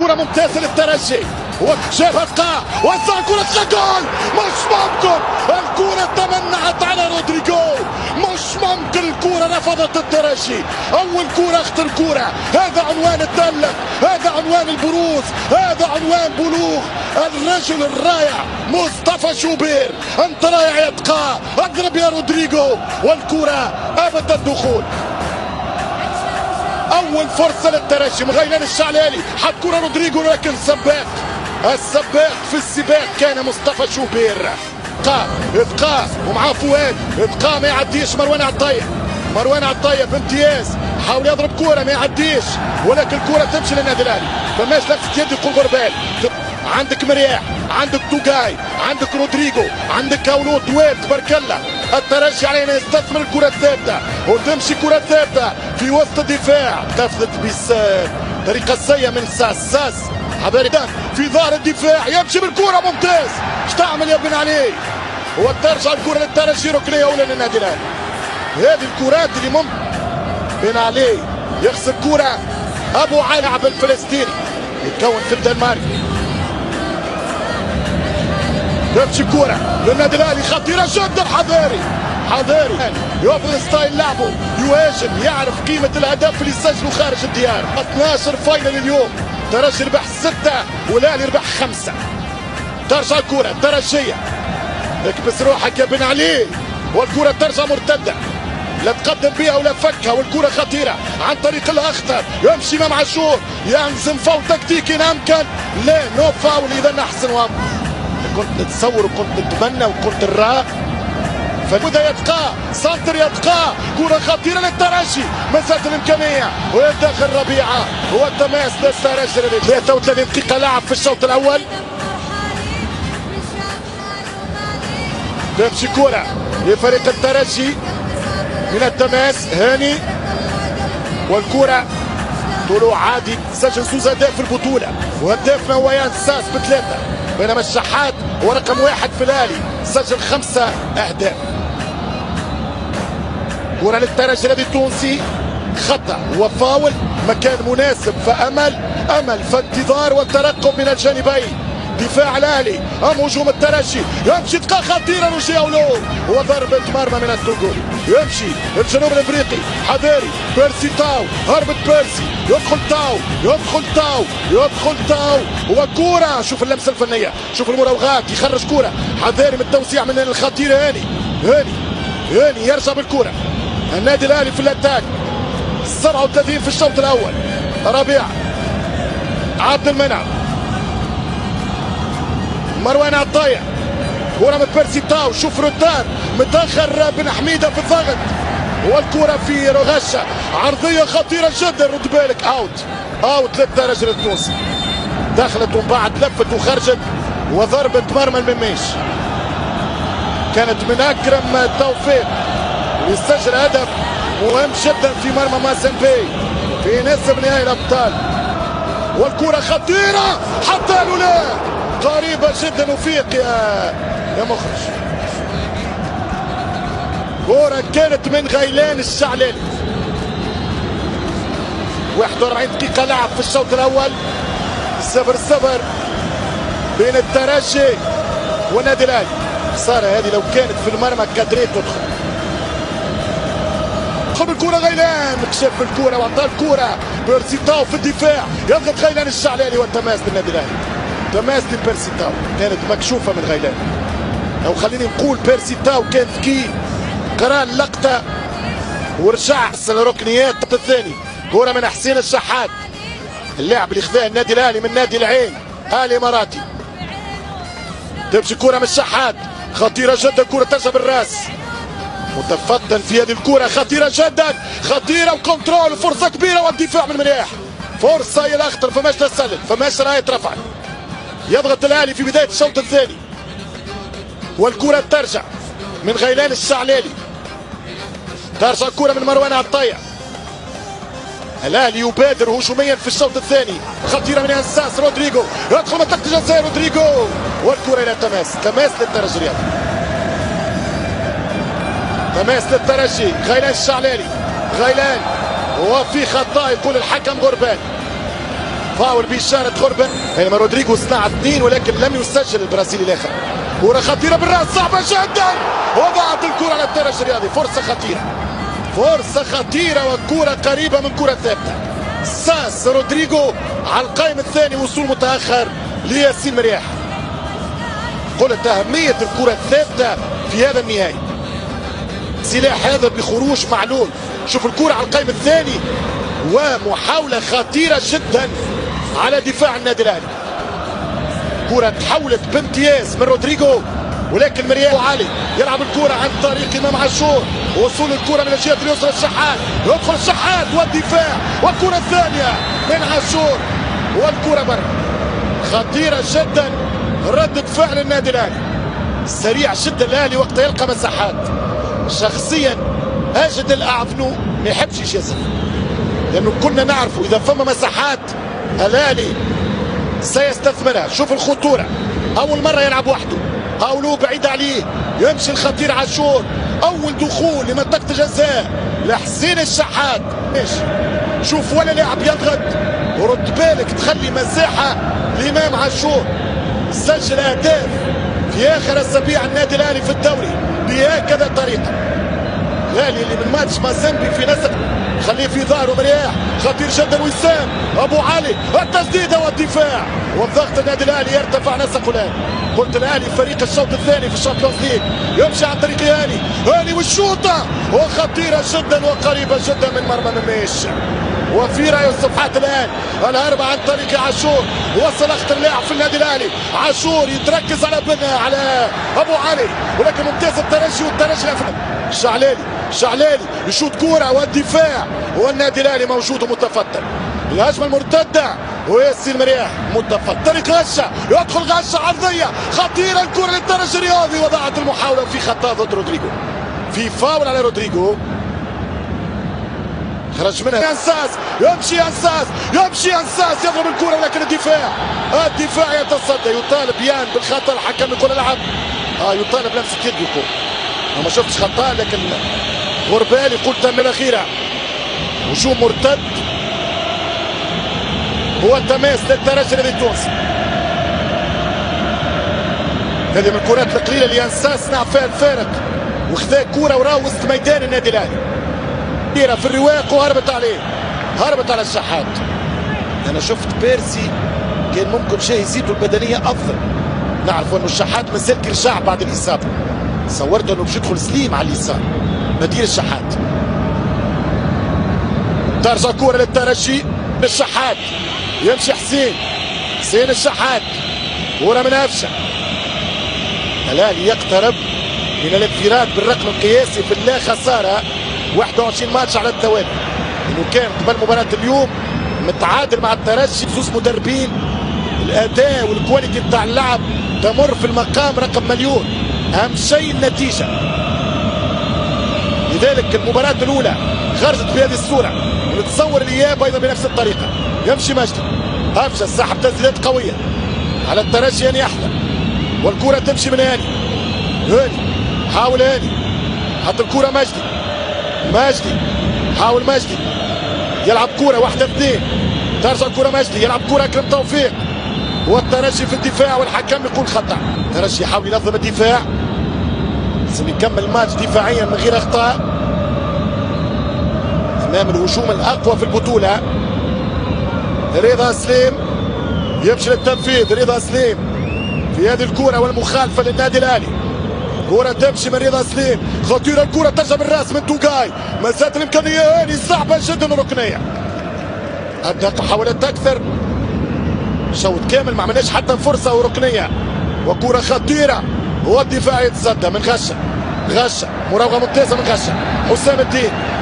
كرة ممتازة للترجي وشاف القاع وزع كرة جول. مش ممكن الكرة تمنعت على رودريجو. مش ممكن الكرة رفضت الترجي. أول كرة أخطر كرة. هذا عنوان التألق، هذا عنوان البروز، هذا عنوان بلوغ الرجل الرائع مصطفى شوبير. أنت رائع يا تقى، أضرب يا رودريجو والكرة أبد الدخول. أول فرصة للترجي من غيلان الشعلالي، حط كرة رودريجو لكن السباق في السباق كان مصطفى شوبير. ابقى ومعاه فؤاد، ابقى ما يعديش مروان عطية بامتياز، حاول يضرب كرة ما يعديش ولكن الكرة تمشي للنادي الاهلي. فماش لفت يد يقول غربال. عندك مرياح، عندك توجاي، عندك رودريجو، عندك كاولو طويل تبارك الله. الترجي علينا يستثمر الكرة الثابتة وتمشي كرة ثابتة في وسط الدفاع، تفلت بطريقة سيئة من ساس حضاري في ظهر الدفاع، يمشي بالكرة ممتاز. ايش تعمل يا بن علي؟ وترجع الكرة للترجي، ركنية أولى للنادي الأهلي. هذه الكرات اللي ممكن بن علي يخسر كرة. أبو علي لاعب الفلسطيني يتكون في الدنمارك. تمشي كرة للنادي الأهلي خطيرة جدا. حضاري يفرض ستايل لعبه، يهاجم، يعرف قيمة الأهداف اللي يسجلوا خارج الديار. 12 فاينل اليوم، الترجي ربح 6 والاهلي ربح 5. ترجع الكرة الترجية، اكبس روحك يا بن علي والكرة ترجع مرتدة، لا تقدم بها ولا فكها والكرة خطيرة عن طريق الأخضر. يمشي امام عاشور ينزم فاول تكتيكي امكن، لا نو فاول. اذا احسن كنت نتصور وكنت نتمنى وكنت نراه. فبدا يتقى سنتر، يتقى كرة خطيرة للترجي، مسات الإمكانية ويدخل ربيعة والتماس للترجي. 33 دقيقة لعب في الشوط الأول. تمشي كرة لفريق الترجي من التماس، هاني والكرة طلوع عادي. سجل زوز أهداف في البطولة وهدافنا هو يانساس ب3، بينما الشحات هو رقم 1 في الأهلي سجل 5 أهداف. كرة للترجي الذي التونسي، خطأ وفاول، مكان مناسب فأمل فانتظار والترقب من الجانبين. دفاع الاهلي ام هجوم الترجي، يمشي دقة خطيرة روجي اولو وضربة مرمى من التونغولي. يمشي الجنوب الافريقي حضاري، بيرسي تاو، هربت بيرسي، يدخل تاو وكورة. شوف اللمسة الفنية، شوف المراوغات، يخرج كورة حضاري من التوسيع من الخطير. هاني يرجع بالكورة. النادي الاهلي في الاتاك 37 في الشوط الاول. ربيع، عبد المنعم، مروان عطية، كرة من بيرسي تاو. شوف روتار متاخر بن حميدة في الضغط والكرة في رغشة، عرضية خطيرة جدا. رد بالك، اوت للترجي التونسي، دخلت ومن بعد لفت وخرجت وضربة مرمى المميش. كانت من اكرم التوفيق ويسجل هدف مهم جدا في مرمى مازنبي في نصف نهائي الابطال. والكرة خطيرة حتى لولا قريبة جدا. وفيق يا مخرج. كرة كانت من غيلان الشعلالي. 41 دقيقة لعب في الشوط الأول. 0-0 بين الترجي والنادي الأهلي. خسارة هذه، لو كانت في المرمى كادريت تدخل. بالكرة غيلان، كشف الكرة واعطاه الكرة بيرسي تاو في الدفاع، يضغط غيلان الشعلالي والتماس للنادي الأهلي. تماس لبيرسي تاو كانت مكشوفة من غيلان، أو خليني نقول بيرسي تاو كان ذكي، قرا اللقطة ورجع الركنيات. الثاني كرة من حسين الشحات، اللاعب اللي خذاه النادي الأهلي من نادي العين الإماراتي. تمشي كرة من الشحات خطيرة جدا، كرة ترجع بالراس، متفتن في هذه الكرة خطيرة جدا، خطيرة وكنترول، فرصة كبيرة والدفاع من مرياح، فرصة هي الأخطر. فماش تسلل، فماش راية رفع. يضغط الأهلي في بداية الشوط الثاني والكرة ترجع من غيلان الشعلالي، ترجع الكرة من مروان عطية. الأهلي يبادر هجوميا في الشوط الثاني، خطيرة من انساس. رودريجو يدخل منطقة الجزاء، رودريجو والكرة إلى تماس للترجي الرياضي. تماس للترجي، غيلان الشعلالي، غيلان وفي خطأ يقول الحكم غربال. فاول بإشارة غربة بينما رودريجو صنع اثنين ولكن لم يسجل البرازيلي الاخر. كرة خطيرة بالراس صعبة جدا وضعت الكرة على الترجي الرياضي. فرصة خطيرة، فرصة خطيرة وكرة قريبة من كرة ثابتة. ساس رودريجو على القائم الثاني، وصول متأخر لياسين مرياح. قلت أهمية الكرة الثابتة في هذا النهائي. سلاح هذا بخروج معلول. شوف الكرة على القائم الثاني ومحاولة خطيرة جدا على دفاع النادي الأهلي. كرة تحولت بامتياز من رودريجو ولكن مرياح وعلي يلعب الكرة عن طريق إمام عاشور. وصول الكرة من الجهة اليسرى الشحات، يدخل الشحات والدفاع والكرة الثانية من عاشور والكرة برا. خطيرة جدا ردة فعل النادي الأهلي، سريع جدا الأهلي وقت يلقى مساحات. شخصيا أجد الأعفنو ما يحبش يجازف، لأنه كنا نعرفه إذا فما مساحات الأهلي سيستثمرها. شوف الخطورة، أول مرة يلعب وحده، حاولوا بعيد عليه، يمشي الخطير عاشور. أول دخول لمنطقة الجزاء لحسين الشحات. شوف ولا لاعب يضغط ورد بالك تخلي مساحة لإمام عاشور. سجل أهداف في آخر أسابيع النادي الأهلي في الدوري بهكذا طريقة. الأهلي اللي من ماتش مازيمبي في نسق خليه في ظهره مرياح. خطير جدا وسام ابو علي، التسديده والدفاع والضغط. النادي الاهلي يرتفع نسقه الان. قلت الاهلي فريق الشوط الثاني في الشامبيونز ليج، يمشي عن طريق هاني والشوطه وخطيره جدا وقريبه جدا من مرمى مميش. وفي راي الصفحات الان الهرب عن طريق عاشور. وصل اخطر لاعب في النادي الاهلي عاشور، يتركز على بنا على ابو علي ولكن ممتاز الترجي والترجي شعلالي يشوط كوره والدفاع والنادي الاهلي موجود ومتفتر. الهجمه المرتده وياسين مرياح متفتر. طريق غشه، يدخل غشه عرضيه خطيره، الكره للترجي الرياضي وضاعت المحاوله في خطا ضد رودريجو. في فاول على رودريجو، خرج منها انساس، يمشي انساس يضرب الكره ولكن الدفاع يتصدى. يطالب يان بالخطا، الحكم يقول العب. يطالب لمسه يد يقول. انا ما شفتش خطا لكن غربال يقول تم الاخيره. هجوم مرتد هو التماس للترجي التونسي. هذه من الكرات القليله اللي انساس صنع فيها الفارق وخذا كوره وراه وسط ميدان النادي الاهلي. في الرواق وهربت على الشحات. انا شفت بيرسي كان ممكن جاهزيته البدنيه افضل. نعرف انه الشحات مازال كيرجع بعد الاصابه، صورت انه باش يدخل سليم على اليسار بديل الشحات. ترجع كوره للترجي للشحات، يمشي حسين الشحات، كوره من أفشة. الاهلي يقترب من الانفراد بالرقم القياسي في اللا خساره، 21 ماتش على التوالي. انه كان قبل مباراه اليوم متعادل مع الترجي بزوز مدربين. الاداء والكواليتي بتاع اللعب تمر في المقام رقم مليون، اهم شيء النتيجه. لذلك المباراه الاولى خرجت بهذه الصوره، ونتصور الاياب ايضا بنفس الطريقه. يمشي مجدي، أفشة سحب تسديدات قويه على الترجي. هاني احلى والكره تمشي من هاني حاول حط الكره مجدي حاول يلعب كرة 1-2. ترجع الكرة مجدي، يلعب كرة أكرم توفيق والترجي في الدفاع والحكم يقول خطأ. الترجي يحاول ينظم الدفاع، لازم يكمل الماتش دفاعيا من غير أخطاء أمام الهجوم الأقوى في البطولة. رضا سليم يمشي للتنفيذ. رضا سليم في هذه الكرة والمخالفة للنادي الأهلي. كرة تمشي من رضا سليم، خطيرة الكرة ترجع بالراس من توقاي. ما زالت الإمكانية هاني صعبة جدا الركنية. عندها محاولات أكثر، شوط كامل ما عملناش حتى فرصة وركنية. وكرة خطيرة والدفاع يتصدى من غشة مراوغة ممتازة من غشة.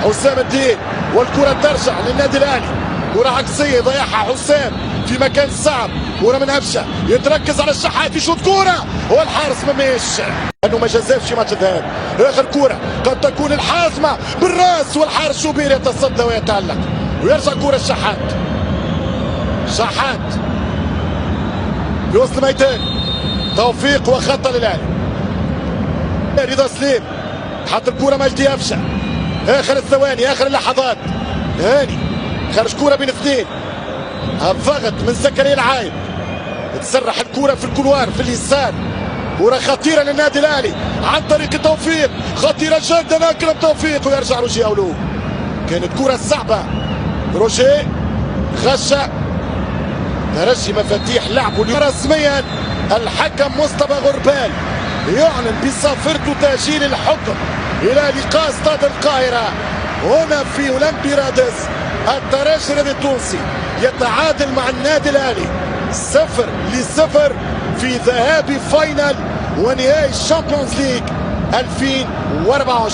حسام الدين والكرة ترجع للنادي الأهلي. كرة عكسية ضيعها حسام في مكان صعب. كرة من أفشة يتركز على الشحات، يشوط كرة والحارس مميش انه ما جازفش ماتش الذهاب. اخر كرة قد تكون الحاسمة بالراس والحارس شوبير يتصدى ويتألق ويرجع كرة الشحات في وسط الميدان. توفيق وخطأ للاهلي. رضا سليم حط الكرة مجدي أفشة. اخر الثواني اخر اللحظات، هاني خرج كرة بين اثنين. الضغط من زكريا العايد، تسرح الكرة في الكولوار في اليسار، كرة خطيرة للنادي الأهلي عن طريق توفيق، خطيرة جدا أكرم توفيق ويرجع روجيه أولو. كانت كرة صعبة، روجيه غشة ترجي مفاتيح لعبه رسميا. الحكم مصطفى غربال يعلن بصافرته تأجيل الحكم إلى لقاء استاد القاهرة هنا في أولمبي رادس. الترجي التونسي يتعادل مع النادي الأهلي 0-0 في ذهاب فاينل ونهائي الشامبيونز ليج 2024.